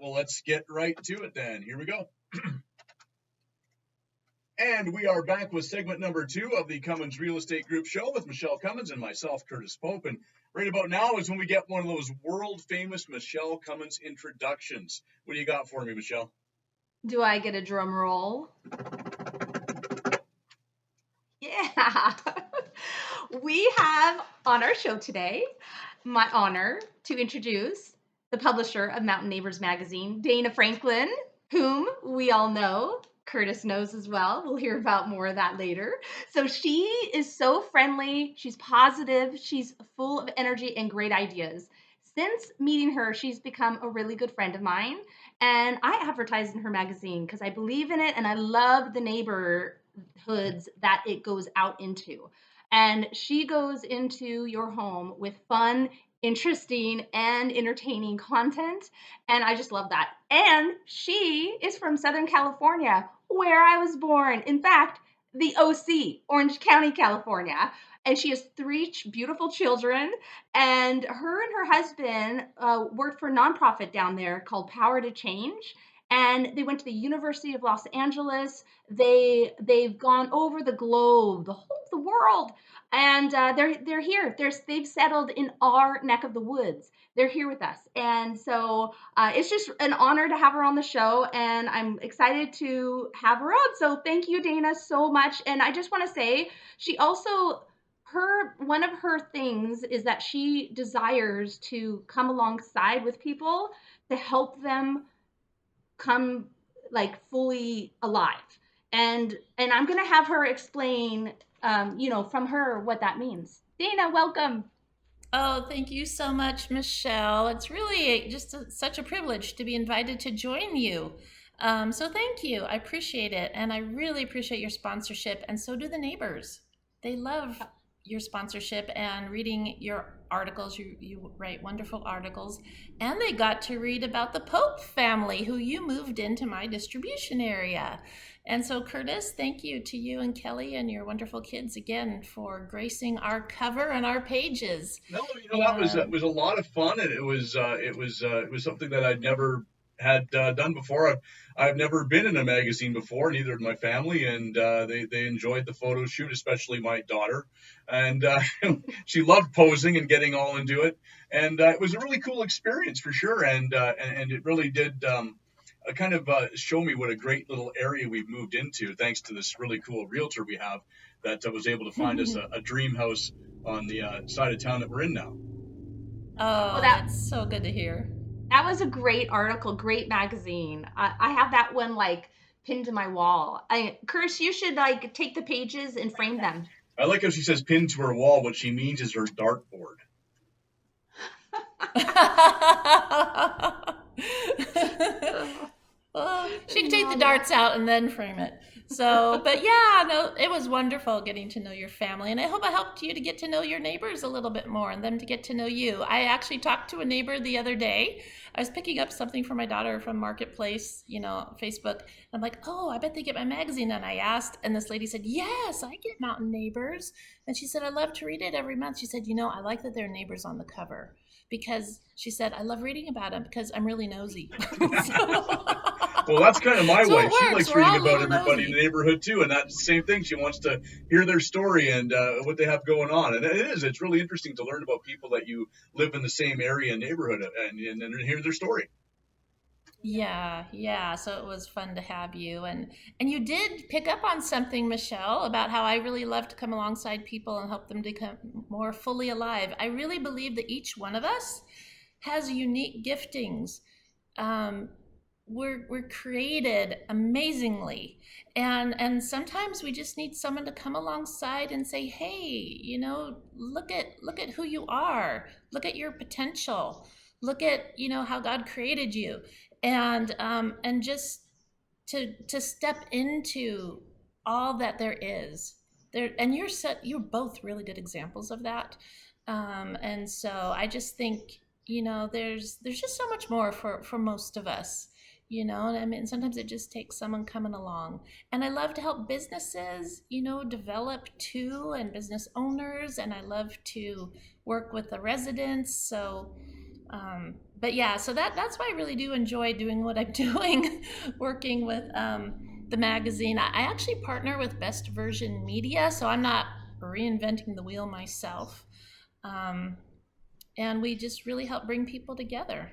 Well, let's get right to it then. Here we go. And we are back with segment number 2 of the Cummins Real Estate Group show with Michele Cummins and myself, Curtis Pope. And right about now is when we get one of those world famous Michele Cummins introductions. What do you got for me, Michele? Do I get a drum roll? Yeah. We have on our show today my honor to introduce the publisher of Mountain Neighbors magazine, Dana Franklin, whom we all know. Curtis knows as well. We'll hear about more of that later. So she is so friendly. She's positive. She's full of energy and great ideas. Since meeting her, she's become a really good friend of mine. And I advertise in her magazine because I believe in it and I love the neighborhoods that it goes out into. And she goes into your home with fun, interesting, and entertaining content. And I just love that. And she is from Southern California, where I was born. In fact, the OC, Orange County, California. And she has 3 beautiful children. And her husband worked for a nonprofit down there called Power to Change. And they went to the University of Los Angeles. They've gone over the globe, the world, and they're here. They've settled in our neck of the woods. They're here with us, and so it's just an honor to have her on the show, and I'm excited to have her on. So thank you, Dana, so much. And I just want to say, she also one of her things is that she desires to come alongside with people to help them come like fully alive. And I'm gonna have her explain, from her what that means. Dana, welcome. Oh, thank you so much, Michele. It's really such a privilege to be invited to join you. So thank you. I appreciate it. And I really appreciate your sponsorship. And so do the neighbors. They love your sponsorship and reading your articles. You write wonderful articles. And they got to read about the Pope family, who you moved into my distribution area. And so, Curtis, thank you to you and Kelly and your wonderful kids again for gracing our cover and our pages. No, that was a lot of fun, and it was something that I'd never had done before. I've never been in a magazine before, neither did my family, and they enjoyed the photo shoot, especially my daughter, and she loved posing and getting all into it, and it was a really cool experience for sure, and it really did. Kind of show me what a great little area we've moved into, thanks to this really cool realtor we have that was able to find us a dream house on the side of town that we're in now. Oh, that's so good to hear. That was a great article, great magazine. I have that one like pinned to my wall. Curtis, you should like take the pages and frame them. I like how she says pinned to her wall. What she means is her dartboard. Well, she can take the darts out and then frame it. So, but yeah, no, it was wonderful getting to know your family. And I hope I helped you to get to know your neighbors a little bit more and them to get to know you. I actually talked to a neighbor the other day. I was picking up something for my daughter from Marketplace, Facebook. I'm like, oh, I bet they get my magazine. And I asked, and this lady said, yes, I get Mountain Neighbors. And she said, I love to read it every month. She said, I like that there are neighbors on the cover. Because she said, I love reading about them because I'm really nosy. Well, that's kind of my wife. She likes reading about everybody in the neighborhood too, and that's the same thing. She wants to hear their story and what they have going on. And it's really interesting to learn about people that you live in the same area and neighborhood and hear their story. Yeah. So it was fun to have you. And you did pick up on something, Michele, about how I really love to come alongside people and help them become more fully alive. I really believe that each one of us has unique giftings. We're created amazingly. And sometimes we just need someone to come alongside and say, hey, look at who you are. Look at your potential. Look at, how God created you. And just to step into all that there is there, and you're both really good examples of that. And so I just think, there's just so much more for most of us, I mean, sometimes it just takes someone coming along. And I love to help businesses, develop too, and business owners, and I love to work with the residents. So but yeah, so that's why I really do enjoy doing what I'm doing, working with the magazine. I actually partner with Best Version Media, so I'm not reinventing the wheel myself. Um, and we just really help bring people together.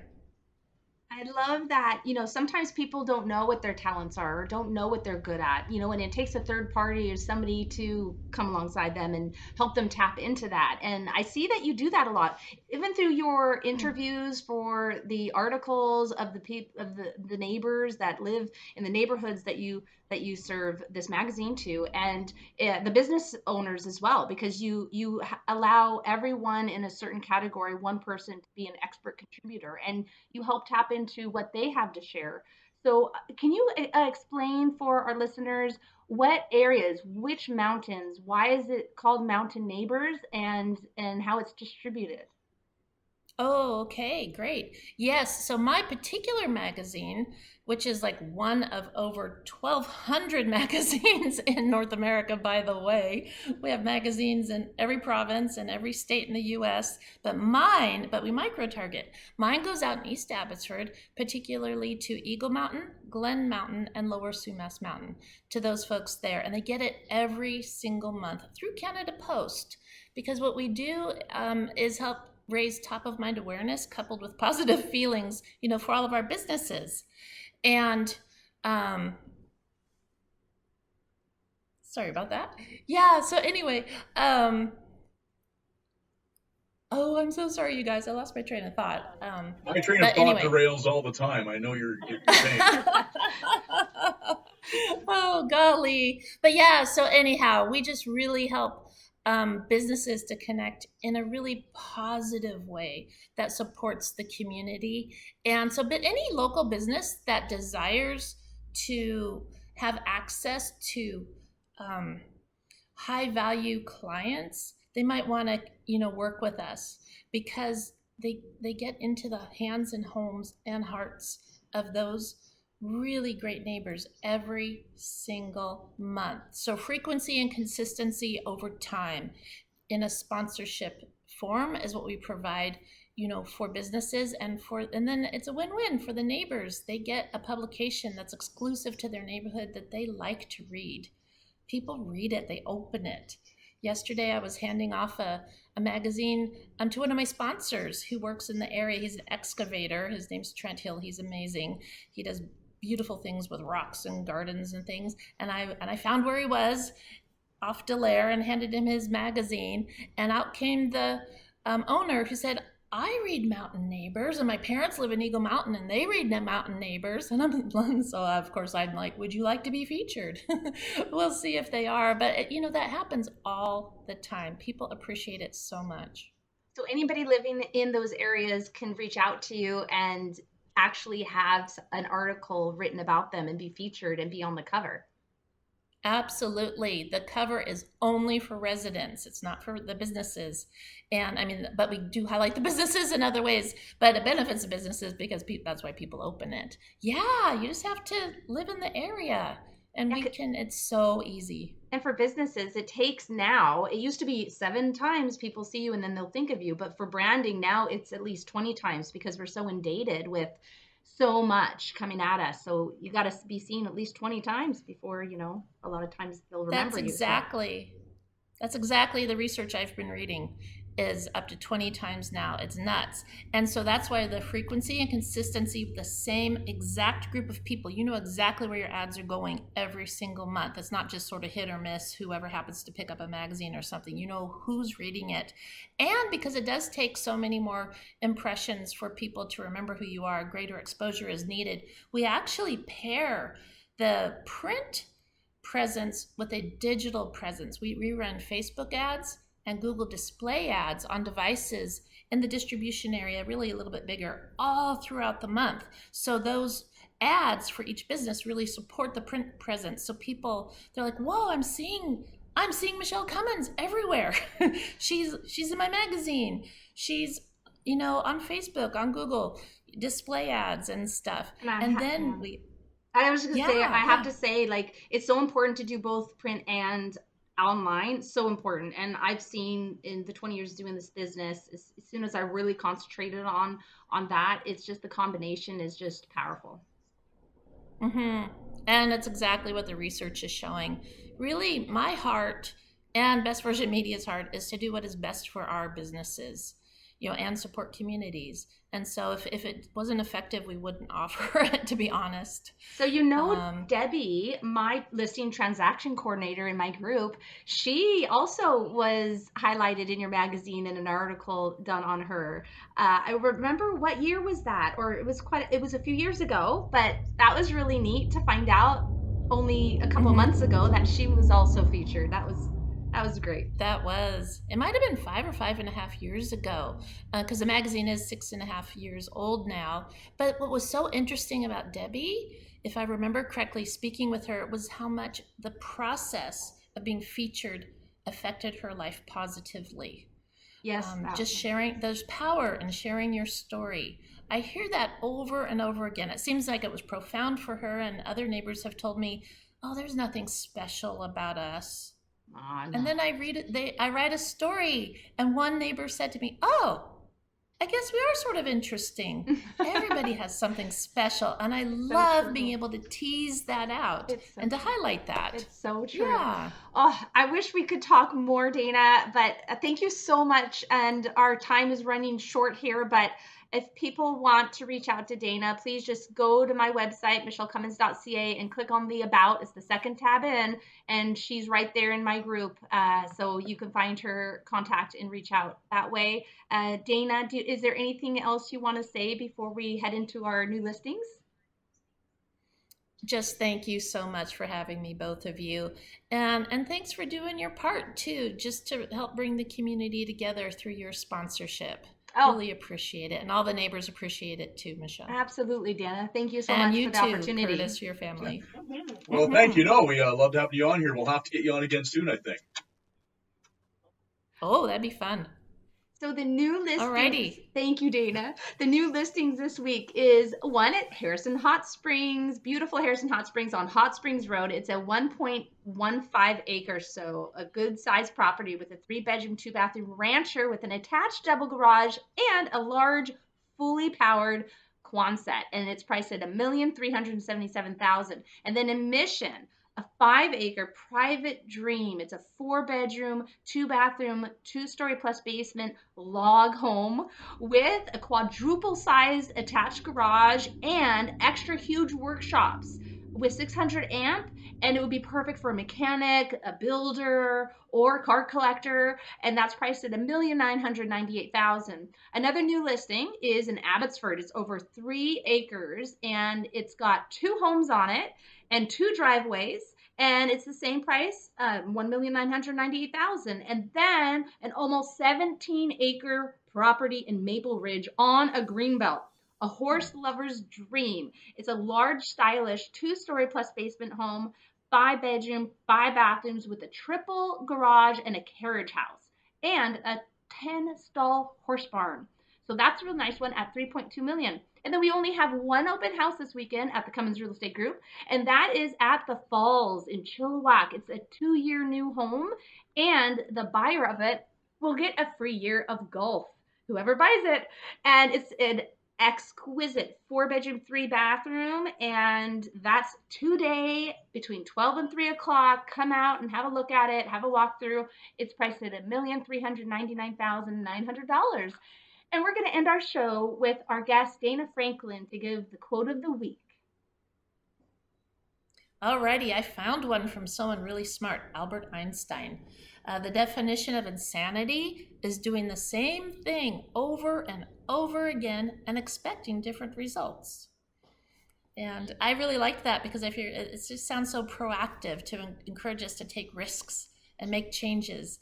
I love that, sometimes people don't know what their talents are or don't know what they're good at, and it takes a third party or somebody to come alongside them and help them tap into that. And I see that you do that a lot, even through your interviews for the articles of the neighbors that live in the neighborhoods that you serve this magazine to, and the business owners as well, because you allow everyone in a certain category, one person to be an expert contributor, and you help tap into what they have to share. So, can you explain for our listeners what areas, which mountains, why is it called Mountain Neighbors, and how it's distributed? Oh, okay, great. Yes, so my particular magazine, which is like one of over 1,200 magazines in North America, by the way. We have magazines in every province and every state in the US, but we micro target. Mine goes out in East Abbotsford, particularly to Eagle Mountain, Glen Mountain, and Lower Sumas Mountain, to those folks there. And they get it every single month through Canada Post, because what we do is help raise top of mind awareness coupled with positive feelings, for all of our businesses. And sorry about that. Yeah, so anyway, oh, I'm so sorry, you guys. I lost my train of thought. My train of But thought anyway. derails all the time. I know you're saying. Oh, golly. But yeah, so anyhow, we just really help businesses to connect in a really positive way that supports the community. And so, but any local business that desires to have access to um, high value clients, they might want to, work with us, because they get into the hands and homes and hearts of those really great neighbors every single month. So frequency and consistency over time in a sponsorship form is what we provide, for businesses, and then it's a win-win for the neighbors. They get a publication that's exclusive to their neighborhood that they like to read. People read it, they open it. Yesterday, I was handing off a magazine to one of my sponsors who works in the area. He's an excavator. His name's Trent Hill. He's amazing. He does beautiful things with rocks and gardens and things. And I found where he was off Delaire and handed him his magazine. And out came the owner, who said, I read Mountain Neighbors, and my parents live in Eagle Mountain, and they read Mountain Neighbors. And so of course I'm like, would you like to be featured? We'll see if they are. But that happens all the time. People appreciate it so much. So anybody living in those areas can reach out to you and actually have an article written about them and be featured and be on the cover. Absolutely. The cover is only for residents. It's not for the businesses. And I mean, but we do highlight the businesses in other ways, but it benefits the businesses because that's why people open it. Yeah, you just have to live in the area, and it's so easy. And for businesses, it used to be 7 times people see you and then they'll think of you. But for branding now, it's at least 20 times, because we're so inundated with so much coming at us. So you got to be seen at least 20 times before, a lot of times they'll remember you. That's exactly the research I've been reading, is up to 20 times now. It's nuts. And so that's why the frequency and consistency, the same exact group of people, you know exactly where your ads are going every single month. It's not just sort of hit or miss, whoever happens to pick up a magazine or something. You know who's reading it. And because it does take so many more impressions for people to remember who you are, greater exposure is needed. We actually pair the print presence with a digital presence. We run Facebook ads and Google display ads on devices in the distribution area, really a little bit bigger, all throughout the month. So those ads for each business really support the print presence. So they're like, whoa, I'm seeing Michele Cummins everywhere. she's in my magazine. She's, on Facebook, on Google, display ads and stuff. I was just gonna say, I have to say, like, it's so important to do both print and online, so important. And I've seen in the 20 years doing this business, as soon as I really concentrated on that, it's just the combination is just powerful. Mm-hmm. And that's exactly what the research is showing. Really, my heart and Best Version Media's heart is to do what is best for our businesses, and support communities. And so if it wasn't effective, we wouldn't offer it, to be honest. So, Um, Debbie, my listing transaction coordinator in my group, she also was highlighted in your magazine in an article done on her. I remember what year was that, or it was a few years ago, but that was really neat to find out only a couple of months mhm. ago that she was also featured. That was great. It might have been 5 or 5.5 years ago, because the magazine is 6.5 years old now. But what was so interesting about Debbie, if I remember correctly, speaking with her, was how much the process of being featured affected her life positively. Yes, Just sharing, there's power in sharing your story. I hear that over and over again. It seems like it was profound for her, and other neighbors have told me, oh, there's nothing special about us. And no. then I write a story, and one neighbor said to me, "Oh, I guess we are sort of interesting. Everybody has something special." And I So love being true. able to tease that out It's so and to true. highlight that. It's so true. Yeah. Oh, I wish we could talk more, Dana, but thank you so much. And our time is running short here. But if people want to reach out to Dana, please just go to my website, michellecummins.ca, and click on the About. It's the second tab in, and she's right there in my group. So you can find her, contact, and reach out that way. Dana, is there anything else you want to say before we head into our new listings? Just thank you so much for having me, both of you. And thanks for doing your part too, just to help bring the community together through your sponsorship. Oh, Really appreciate it. And all the neighbors appreciate it too, Michelle. absolutely, Dana. Thank you so And much for you the too, opportunity. Curtis, your family. Well, thank you. Hmm. No, we loved having you on here. We'll have to get you on again soon, I think. Oh, that'd be fun. So the new listings, Alrighty. thank you, Dana. The new listings this week is one at Harrison Hot Springs, beautiful Harrison Hot Springs on Hot Springs Road. It's a 1.15 acres, so a good sized property with a 3 bedroom, 2 bathroom rancher with an attached double garage and a large, fully powered Quonset. And it's priced at $1,377,000. And then in Mission, a 5 acre private dream. It's a 4 bedroom, 2 bathroom, 2 story plus basement log home with a quadruple sized attached garage and extra huge workshops with 600 amp, and it would be perfect for a mechanic, a builder, or car collector, and that's priced at $1,998,000. Another new listing is in Abbotsford. It's over 3 acres and it's got 2 homes on it and 2 driveways, and it's the same price, 1,998,000. And then an almost 17-acre property in Maple Ridge on a greenbelt, a horse lover's dream. It's a large, stylish 2 story plus basement home, 5 bedroom, 5 bathrooms with a triple garage and a carriage house, and a 10-stall horse barn. So that's a real nice one at 3.2 million. And then we only have one open house this weekend at the Cummins Real Estate Group, and that is at the Falls in Chilliwack. It's a 2 year new home, and the buyer of it will get a free year of golf, whoever buys it. And it's an exquisite 4 bedroom, 3 bathroom, and that's today between 12 and 3 o'clock. Come out and have a look at it, have a walkthrough. It's priced at $1,399,900. And we're going to end our show with our guest, Dana Franklin, to give the quote of the week. Alrighty, I found one from someone really smart, Albert Einstein. The definition of insanity is doing the same thing over and over again and expecting different results. And I really like that because it just sounds so proactive to encourage us to take risks and make changes,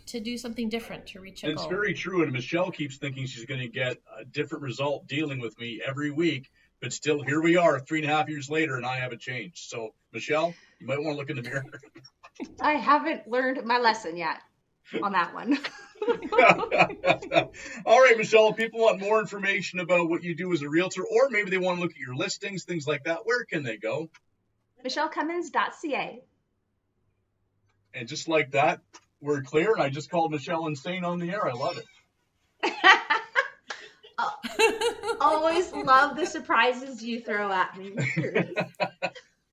to do something different to reach a And it's goal. very true. And Michelle keeps thinking she's going to get a different result dealing with me every week. But still, here we are 3.5 years later, and I haven't changed. So, Michelle, you might want to look in the mirror. I haven't learned my lesson yet on that one. All right, Michelle, if people want more information about what you do as a realtor, or maybe they want to look at your listings, things like that, where can they go? MichelleCummins.ca. And just like that, we're clear. And I just called Michele insane on the air. I love it. Always love the surprises you throw at me.